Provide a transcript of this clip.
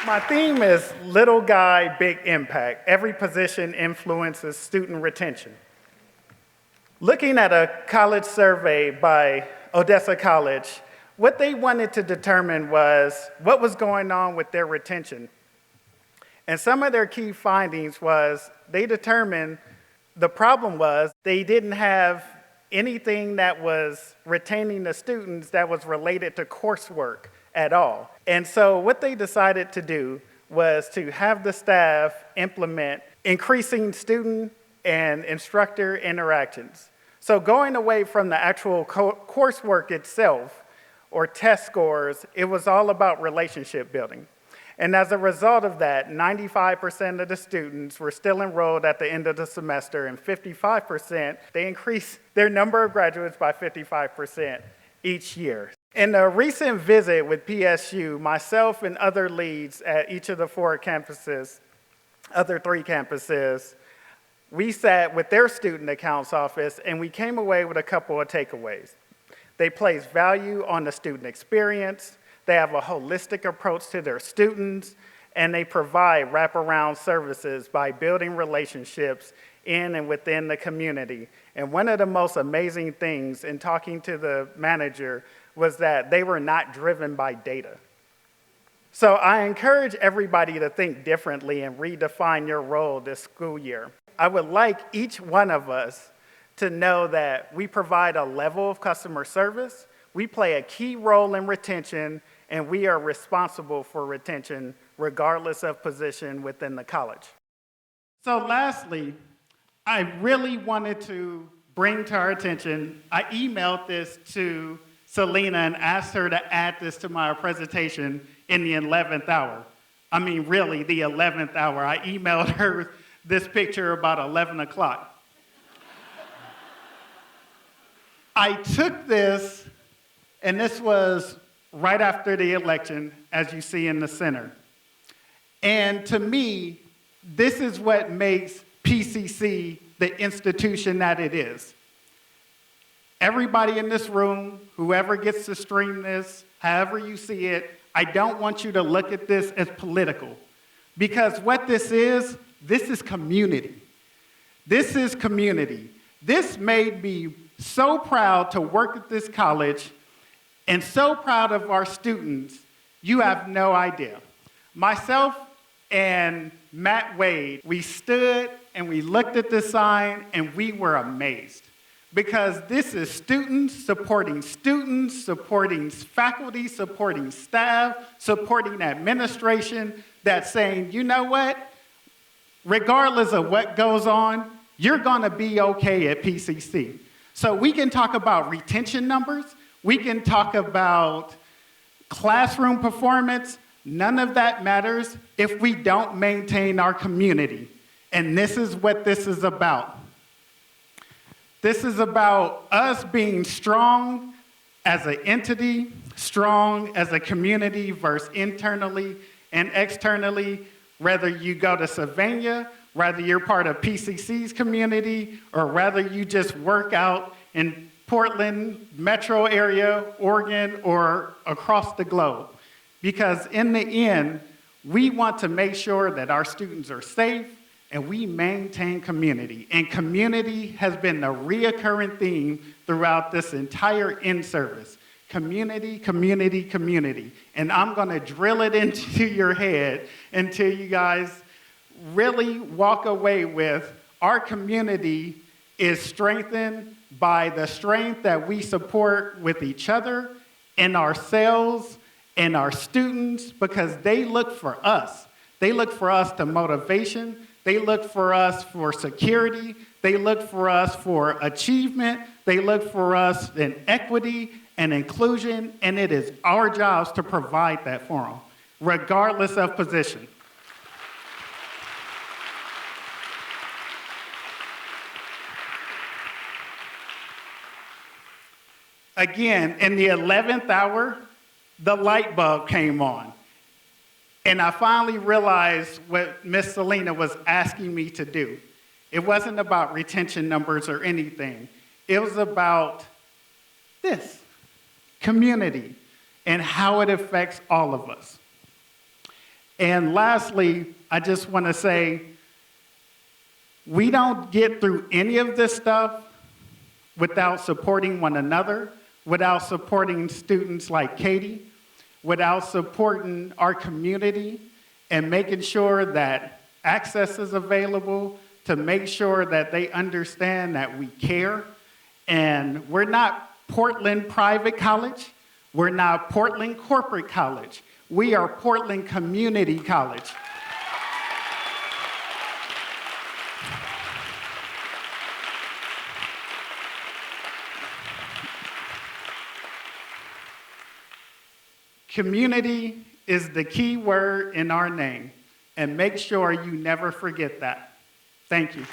My theme is Little Guy, Big Impact. Every position influences student retention. Looking at a college survey by Odessa College, what they wanted to determine was what was going on with their retention. And some of their key findings was they determined the problem was they didn't have anything that was retaining the students that was related to coursework at all. And so what they decided to do was to have the staff implement increasing student and instructor interactions. So going away from the actual coursework itself or test scores, it was all about relationship building. And as a result of that, 95% of the students were still enrolled at the end of the semester, and 55%, they increased their number of graduates by 55% each year. In a recent visit with PSU, myself and other leads at each of the other three campuses, we sat with their student accounts office and we came away with a couple of takeaways. They place value on the student experience, they have a holistic approach to their students, and they provide wraparound services by building relationships in and within the community. And one of the most amazing things in talking to the manager was that they were not driven by data. So I encourage everybody to think differently and redefine your role this school year. I would like each one of us to know that we provide a level of customer service, we play a key role in retention, and we are responsible for retention regardless of position within the college. So lastly, I really wanted to bring to our attention, I emailed this to Selena and asked her to add this to my presentation in the 11th hour. I mean, really, the 11th hour. I emailed her this picture about 11 o'clock. I took this, and this was right after the election, as you see in the center. And to me, this is what makes PCC the institution that it is. Everybody in this room, whoever gets to stream this, however you see it, I don't want you to look at this as political. Because what this is community. This is community. This made me so proud to work at this college and so proud of our students, you have no idea. Myself and Matt Wade, we stood and we looked at this sign and we were amazed. Because this is students, supporting faculty, supporting staff, supporting administration, that's saying, you know what? Regardless of what goes on, you're gonna be okay at PCC. So we can talk about retention numbers, we can talk about classroom performance, none of that matters if we don't maintain our community. And this is what this is about. This is about us being strong as an entity, strong as a community versus internally and externally, whether you go to Sylvania, whether you're part of PCC's community, or whether you just work out in Portland, metro area, Oregon, or across the globe. Because in the end, we want to make sure that our students are safe and we maintain community. And community has been the reoccurring theme throughout this entire in-service. Community, community, community. And I'm gonna drill it into your head until you guys really walk away with our community is strengthened by the strength that we support with each other and ourselves and our students, because they look for us. They look for us to motivation. They look for us for security. They look for us for achievement. They look for us in equity and inclusion, and it is our jobs to provide that for them, regardless of position. Again, in the 11th hour, the light bulb came on. And I finally realized what Miss Selena was asking me to do. It wasn't about retention numbers or anything. It was about this, community, and how it affects all of us. And lastly, I just want to say, we don't get through any of this stuff without supporting one another, without supporting students like Katie, without supporting our community and making sure that access is available, to make sure that they understand that we care. And we're not Portland Private College. We're not Portland Corporate College. We are Portland Community College. Community is the key word in our name, and make sure you never forget that. Thank you.